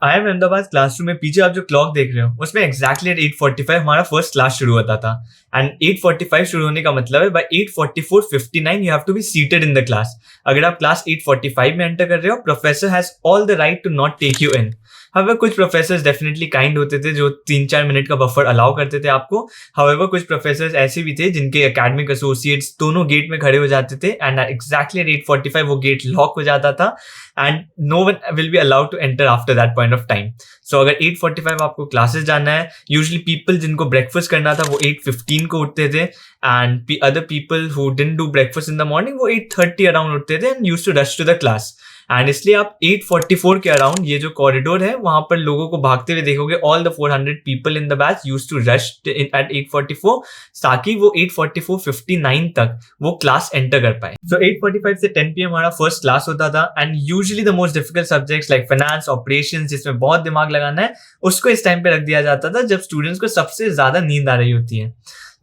आई M Ahmedabad classroom में पीछे आप जो क्लॉक देख रहे हो उसमें एग्जैक्टली एट 8:45 हमारा फर्स्ट क्लास शुरू होता था। एंड 8:45 शुरू होने का मतलब है by 8:44:59 you have to be seated in the class. अगर आप क्लास 8:45 में एंटर कर रहे हो, professor has all the right to not take you in. However कुछ प्रोफेसर्स डेफिनेटली काइंड होते थे जो 3-4 मिनट का बफर अलाउ करते थे आपको। हाउएवर कुछ प्रोफेसर्स ऐसे भी थे जिनके एकेडमिक एसोसिएट्स दोनों गेट में खड़े हो जाते थे एंड एग्जैक्टली एट 8:45 वो गेट लॉक हो जाता था and no one will be allowed to enter after that point of time. So अगर 8:45 आपको क्लासेस जाना है, यूजली पीपल जिनको ब्रेकफास्ट करना था वो 8:15 को उठते थे and other people who didn't do breakfast in the morning वो 8:30 अराउंड उठते थे and used to rush to the class. And इसलिए आप 8:44 के अराउंड ये जो कॉरिडोर है वहां पर लोगों को भागते हुए देखोगे। All the 400 people in the batch used to rush at 8:44 ताकि वो 8:44:59 तक वो क्लास एंटर कर पाए। सो 8:45 से 10 PM हमारा फर्स्ट क्लास होता था and usually the most difficult subjects like finance, operations, जिसमें बहुत दिमाग लगाना है, उसको इस टाइम पे रख दिया जाता था जब स्टूडेंट्स को सबसे ज्यादा नींद आ रही होती है।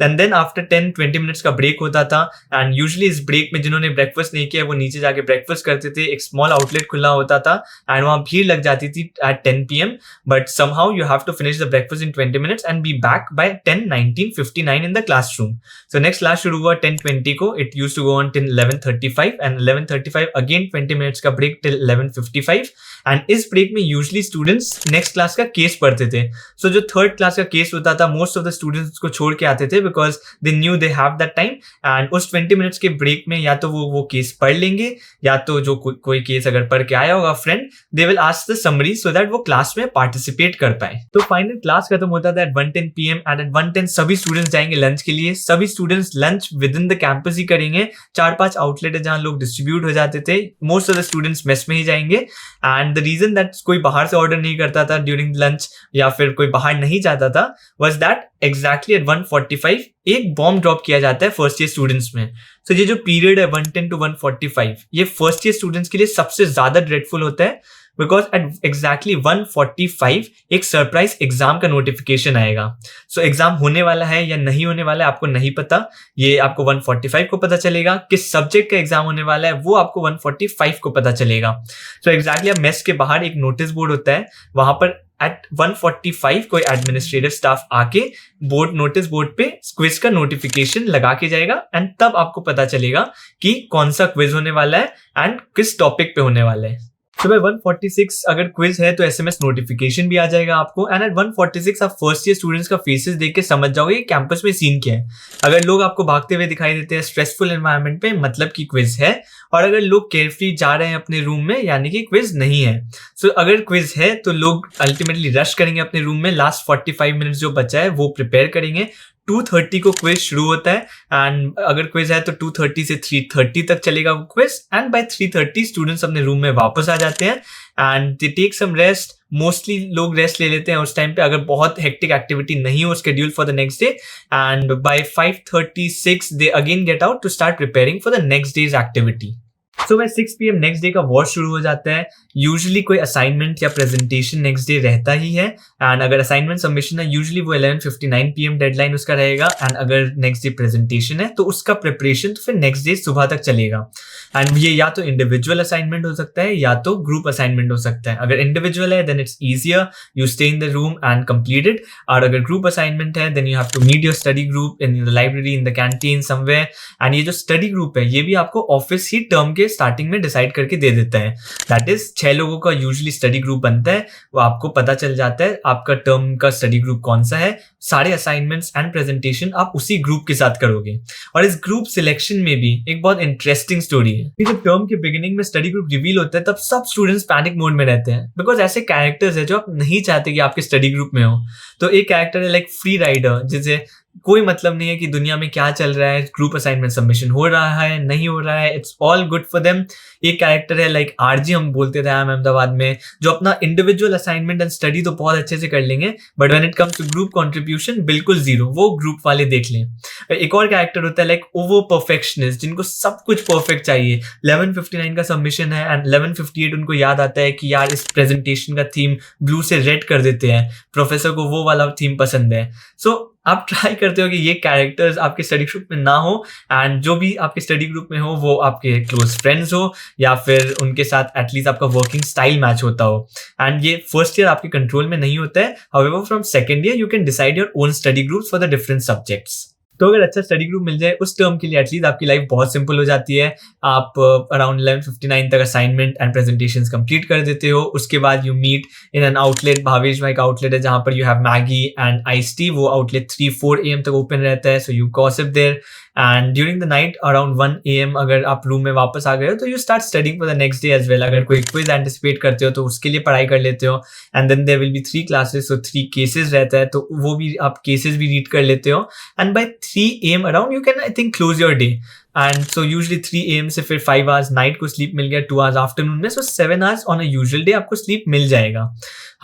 एंड देन आफ्टर 10-20 मिनट्स का ब्रेक होता था एंड यूजुअली इस ब्रेक में जिन्होंने ब्रेकफास्ट नहीं किया वो नीचे जाके ब्रेकफास्ट करते थे। एक स्मॉल आउटलेट खुला होता था एंड वहां भीड़ लग जाती थी at 10 PM, but somehow you have to finish the breakfast in 20 minutes and be back by 10:19:59 in the classroom. So next class शुरू हुआ 10:20 को। It used to go on till 11:35 and 11:35 again 20 minutes का break till 11:55 and इस break में usually students next class का case पढ़ते थे। सो जो थर्ड क्लास का केस होता था मोस्ट ऑफ द स्टूडेंट्स उसको छोड़ के आते थे because they knew they have that time and उस 20 मिनट्स के ब्रेक में या तो वो केस पढ़ लेंगे या तो जो कोई केस अगर पढ़ के आया होगा friend, they will ask the summary so that वो क्लास में पार्टिसिपेट कर पाए। तो फाइनल क्लास खत्म होता था एट 1:10 PM एंड एट 1:10 सभी स्टूडेंट्स जाएंगे लंच के लिए। सभी students lunch within the campus ही करेंगे। 4-5 आउटलेट है जहां लोग डिस्ट्रीब्यूट हो जाते थे। Most of the students mess में ही जाएंगे एंड द रीजन दैट कोई बाहर से ऑर्डर नहीं करता था ड्यूरिंग लंच या फिर कोई बाहर नहीं जाता था वाज दैट एग्जैक्टली एट 1:45 एक बॉम्ब ड्रॉप किया जाता है फर्स्ट ईयर स्टूडेंट्स में। तो ये जो पीरियड है 1:10 to 1:45 ये फर्स्ट ईयर स्टूडेंट्स के लिए सबसे ज्यादा ड्रेडफुल होता है बिकॉज एट एग्जैक्टली 1:45 एक सरप्राइज एग्जाम का नोटिफिकेशन आएगा। सो एग्जाम होने वाला है या नहीं होने वाला है आपको नहीं पता, ये आपको 1:45 को पता चलेगा। किस सब्जेक्ट का एग्जाम होने वाला है वो आपको 1:45 को पता चलेगा। सो एग्जैक्टली अब मेस के बाहर एक नोटिस बोर्ड होता है, वहां पर एट 1:45 कोई एडमिनिस्ट्रेटिव स्टाफ आके नोटिस बोर्ड पे क्विज का नोटिफिकेशन लगा के जाएगा एंड तब आपको पता चलेगा कि कौन सा क्विज होने वाला है एंड किस टॉपिक पे होने वाला है। तो भाई 1:46 अगर क्विज है तो SMS नोटिफिकेशन भी आ जाएगा आपको एंड एट 1:46 आप फर्स्ट ईयर स्टूडेंट्स का फेसेस देख के समझ जाओगे कैंपस में सीन क्या है। अगर लोग आपको भागते हुए दिखाई देते हैं स्ट्रेसफुल एनवायरनमेंट पे मतलब कि क्विज है, और अगर लोग केयरफ्री जा रहे हैं अपने रूम में यानी कि क्विज नहीं है। सो अगर क्विज है तो लोग अल्टीमेटली रश करेंगे अपने रूम में, लास्ट 45 मिनट्स जो बचा है वो प्रिपेयर करेंगे। 2:30 को क्विज शुरू होता है एंड अगर क्विज है तो 2:30 से 3:30 तक चलेगा वो क्विज एंड बाय 3:30 स्टूडेंट्स अपने रूम में वापस आ जाते हैं and they take some rest. Mostly लोग रेस्ट ले लेते हैं उस टाइम पे अगर बहुत हेक्टिक एक्टिविटी नहीं हो schedule for the next day and by 5:36 they again get out to start preparing for the next day's activity. So by 6 PM next day का वॉच शुरू हो जाता है। यूजुअली कोई असाइनमेंट या प्रेजेंटेशन नेक्स्ट डे रहता ही है एंड अगर असाइनमेंट सबमिशन है यूजुअली वो 11:59 PM डेडलाइन उसका रहेगा एंड अगर नेक्स्ट डे प्रेजेंटेशन है तो उसका प्रिपरेशन तो फिर नेक्स्ट डे सुबह तक चलेगा एंड ये या तो इंडिविजुअल असाइनमेंट हो सकता है या तो ग्रुप असाइनमेंट हो सकता है। अगर इंडिविजुअल है then it's easier, you stay in the room and complete it, और अगर ग्रुप असाइनमेंट है then you have to meet your study group in the library, in the canteen somewhere. And ये जो स्टडी ग्रुप है ये भी आपको office ही टर्म के स्टार्टिंग में डिसाइड करके दे देता है। दैट इज 6 लोगों का यूजुअली स्टडी ग्रुप बनता है, वो आपको पता चल जाता है आपका टर्म का स्टडी ग्रुप कौन सा है। सारे असाइनमेंट्स एंड प्रेजेंटेशन आप उसी ग्रुप के साथ करोगे। और इस ग्रुप सिलेक्शन में भी एक बहुत इंटरेस्टिंग स्टोरी है कि जब टर्म के बिगिनिंग में स्टडी ग्रुप रिवील होता है तब सब स्टूडेंट्स पैनिक मोड में रहते हैं बिकॉज ऐसे कैरेक्टर्स है जो आप नहीं चाहते कि आपके स्टडी ग्रुप में हो। तो एक कैरेक्टर है लाइक फ्री राइडर जिसे कोई मतलब नहीं है कि दुनिया में क्या चल रहा है, ग्रुप असाइनमेंट सबमिशन हो रहा है नहीं हो रहा है, it's all good for them. एक कैरेक्टर है लाइक आरजी हम बोलते थे अहमदाबाद में, जो अपना इंडिविजुअल असाइनमेंट एंड स्टडी तो बहुत अच्छे से कर लेंगे but when it comes to group contribution बिल्कुल जीरो, वो ग्रुप वाले देख लें। एक और कैरेक्टर होता है लाइक ओवर परफेक्शनिस्ट जिनको सब कुछ परफेक्ट चाहिए। 11:59 का सबमिशन है एंड 11:58 उनको याद आता है कि यार इस प्रेजेंटेशन का थीम ब्लू से रेड कर देते हैं, प्रोफेसर को वो वाला थीम पसंद है। सो आप ट्राई करते हो कि ये कैरेक्टर्स आपके स्टडी ग्रुप में ना हो, एंड जो भी आपके स्टडी ग्रुप में हो वो आपके क्लोज फ्रेंड्स हो या फिर उनके साथ एटलीस्ट आपका वर्किंग स्टाइल मैच होता हो। एंड ये फर्स्ट ईयर आपके कंट्रोल में नहीं होता है। However from second year you can decide your own study groups for the different subjects. तो अगर अच्छा स्टडी ग्रुप मिल जाए उस टर्म के लिए एटलीस्ट आपकी लाइफ बहुत सिंपल हो जाती है। आप अराउंड 11:59 तक असाइनमेंट एंड प्रेजेंटेशंस कंप्लीट कर देते हो। उसके बाद you meet in an outlet, Bhavesh भाई का आउटलेट है जहाँ पर you have Maggi and ice tea. वो आउटलेट 3-4 AM तक ओपन रहता है, so you gossip there and during the night around 1 AM अगर आप रूम में वापस आ गए हो तो you start studying for the next day as well. अगर कोई क्विज एंटिसिपेट करते हो तो उसके लिए पढ़ाई कर लेते हो। And then there will be 3 classes, so 3 cases रहता है तो वो भी आप केसेस भी रीड कर लेते हो। And by 3 AM around you can I think close your day. And so usually 3 AM से फिर 5 आवर्स नाइट को स्लीप मिल गया, 2 आवर्स आफ्टरनून में, so 7 hours on a usual day आपको स्लीप मिल जाएगा।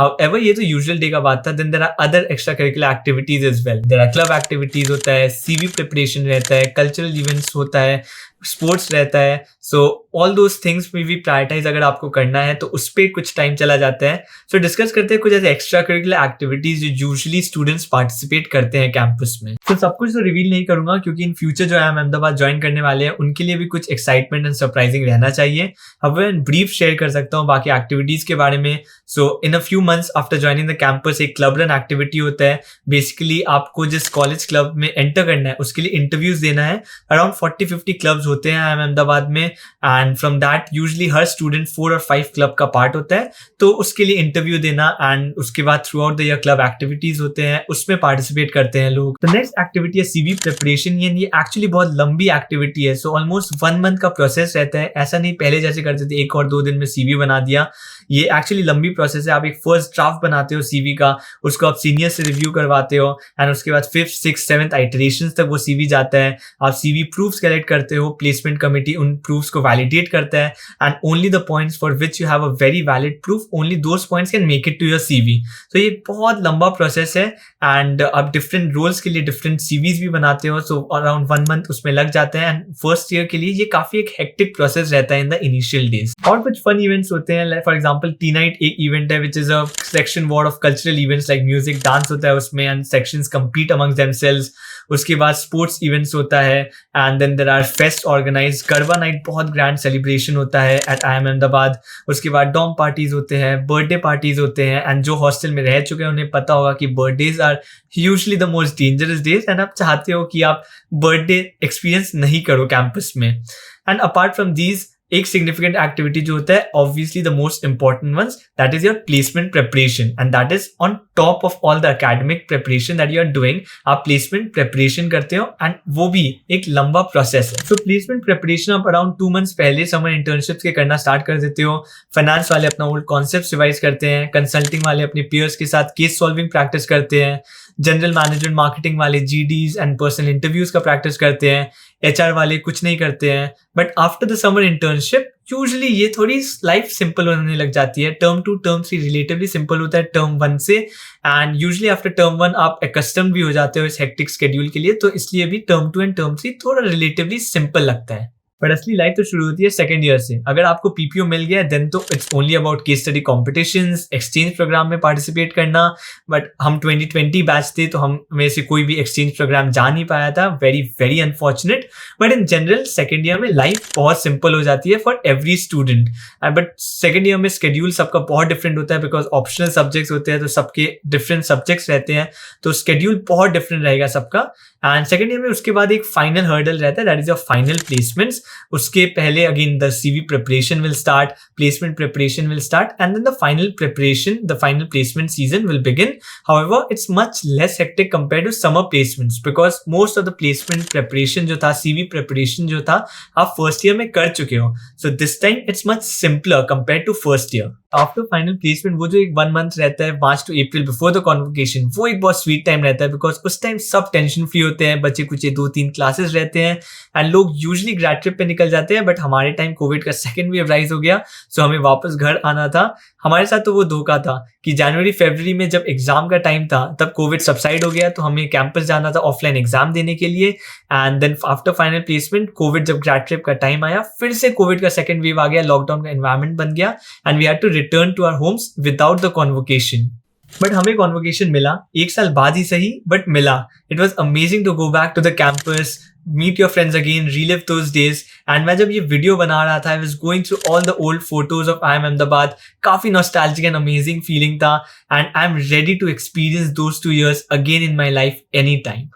However, ये तो यूजुअल डे का बात था। Then there are other extra curricular activities as well. There are club activities होता है, CV प्रिपरेशन रहता है, कल्चरल इवेंट्स होता है, स्पोर्ट्स रहता है। सो ऑल दोज थिंग्स में भी प्रायोरिटाइज अगर आपको करना है तो उस पर कुछ टाइम चला जाता है। सो डिस्कस करते हैं कुछ ऐसे एक्स्ट्रा करिकुलर एक्टिविटीज जो यूजुअली स्टूडेंट्स पार्टिसिपेट करते हैं कैंपस में। तो सब कुछ तो रिवील नहीं करूंगा क्योंकि इन फ्यूचर जो IIM अहमदाबाद ज्वाइन करने वाले हैं उनके लिए भी कुछ एक्साइटमेंट एंड सरप्राइजिंग रहना चाहिए। अब मैं ब्रीफ शेयर कर सकता हूँ बाकी एक्टिविटीज के बारे में। So in a few months after joining the campus एक क्लब रन एक्टिविटी होता है। बेसिकली आपको जिस कॉलेज क्लब में एंटर करना है उसके लिए इंटरव्यूज देना है। अराउंड 40-50 क्लब्स होते हैं IIM अहमदाबाद में, and from that usually her student 4 और 5 क्लब का पार्ट होता है। तो उसके लिए इंटरव्यू देना एंड उसके बाद through out the year club activities होते हैं, उसमें पार्टिसिपेट करते हैं लोग। तो नेक्स्ट एक्टिविटी है CV प्रिपरेशन। ये एक्चुअली बहुत लंबी एक्टिविटी है। सो ऑलमोस्ट 1 मंथ का प्रोसेस रहता है। ऐसा नहीं पहले जैसे करते थे 1 और 2 दिन में CV बना दिया। ये एक्चुअली लंबी प्रोसेस है। आप एक फर्स्ट ड्राफ्ट बनाते हो CV का, उसको आप सीनियर से रिव्यू करवाते हो एंड उसके बाद 5th, 6th, 7th आइटरेशंस तक वो CV जाता है। आप CV प्रूफ्स कलेक्ट करते हो, प्लेसमेंट कमेटी उन प्रूफ्स को वैलिडेट करता है and only the points for which you have a very valid proof, only those points can make it to your CV। तो ये बहुत लंबा प्रोसेस है एंड आप डिफरेंट रोल्स के लिए डिफरेंट CVs भी बनाते हो। सो अराउंड 1 मंथ उसमें लग जाते हैं एंड फर्स्ट ईयर के लिए ये काफी एक हेक्टिक प्रोसेस रहता है इन द इनिशियल डेज। और कुछ फन इवेंट्स होते हैं, फॉर एग्जांपल T-Night एक इवेंट है which is a section war of cultural events like music, dance होता है उसमें एंड सेक्शंस compete amongst themselves। उसके बाद स्पोर्ट्स इवेंट्स होता है and then there are fest organise. Garba night बहुत ग्रैंड सेलिब्रेशन होता है एट IIM अहमदाबाद। उसके बाद डॉम पार्टीज होते हैं, बर्थडे पार्टीज होते हैं एंड जो हॉस्टल में रह चुके हैं उन्हें पता होगा कि birthdays are usually the most dangerous days and आप चाहते हो कि आप बर्थडे एक्सपीरियंस नहीं करो कैंपस में। एंड अपार्ट फ्रॉम दीज एक सिग्निफिकेंट एक्टिविटी जो होता है, obviously the most important ones, that is your placement preparation and that is on top of all the academic preparation that you are doing. आप placement preparation करते हो and वो भी एक लंबा प्रोसेस है। सो प्लेसमेंट प्रिपरेशन आप around 2 months पहले समर इंटर्नशिप्स के करना स्टार्ट कर देते हो। फाइनेंस वाले अपना ओल्ड कॉन्सेप्ट रिवाइज करते हैं, कंसल्टिंग वाले अपने पीयर्स के साथ केस सॉल्विंग प्रैक्टिस करते हैं, जनरल मैनेजमेंट मार्केटिंग वाले GDs एंड पर्सनल इंटरव्यूज का प्रैक्टिस करते हैं, HR वाले कुछ नहीं करते हैं। But after the summer internship usually ये थोड़ी लाइफ सिंपल होने लग जाती है। टर्म 2 टर्म 3 रिलेटिवली सिंपल होता है टर्म 1 से एंड यूजुअली आफ्टर टर्म 1 आप एकस्टम भी हो जाते हो इस हेक्टिक शेड्यूल के लिए, तो इसलिए भी टर्म 2 एंड टर्म 3 थोड़ा रिलेटिवली सिंपल लगता है। बट असली लाइफ तो शुरू होती है सेकंड ईयर से। अगर आपको PPO मिल गया देन तो it's only about case study competitions, exchange program में पार्टिसिपेट करना। बट हम 2020 बैच थे तो हम में से कोई भी एक्सचेंज प्रोग्राम जा नहीं पाया था, very very unfortunate. But in general second year में लाइफ बहुत सिंपल हो जाती है for every student. But second year में स्केड्यूल सबका बहुत डिफरेंट होता है बिकॉज ऑप्शनल सब्जेक्ट्स होते हैं तो सबके डिफरेंट सब्जेक्ट्स रहते हैं, तो स्केड्यूल बहुत डिफरेंट रहेगा सबका। एंड सेकंड ईयर में उसके बाद एक फाइनल हर्डल रहता है, that is your final placements. उसके पहले again the CV preparation will start, placement preparation will start, and then the final preparation, the final placement season will begin. However, it's much less hectic compared to summer placements because most of the placement preparation जो था, CV preparation जो था, आप first year में कर चुके हो. So this time it's much simpler compared to first year. After final placement वो जो एक 1 मंथ रहता है March two April before the convocation, वो एक बहुत स्वीट टाइम रहता है बिकॉज उस टाइम सब टेंशन फ्री होते हैं, बच्चे कुछ 2-3 क्लासेस रहते हैं एंड लोग यूजुअली ग्रेड ट्रिप पे निकल जाते हैं। बट हमारे टाइम कोविड का सेकंड वेव राइज हो गया, सो हमें वापस घर आना था। हमारे साथ तो वो धोखा था कि जनवरी फरवरी में जब एग्जाम का टाइम था तब कोविड सबसाइड हो गया, तो हमें कैंपस जाना था ऑफलाइन एग्जाम देने के लिए। And then after final placement Covid जब ग्रेड ट्रिप का टाइम आया, फिर से कोविड का सेकंड वेव आ गया, लॉकडाउन का एनवायरमेंट बन गया and we had to return to our homes without the convocation. But हमें कॉन्वोकेशन मिला, 1 साल बाद ही सही बट मिला. It was amazing to go back to the campus, meet your friends again, relive those days. And मैं जब ये वीडियो बना रहा था, I was going through all the old photos of I M Ahmedabad. काफी नॉस्टैल्जिक एंड अमेजिंग फीलिंग था, and I am ready to experience those 2 years again in my life any time.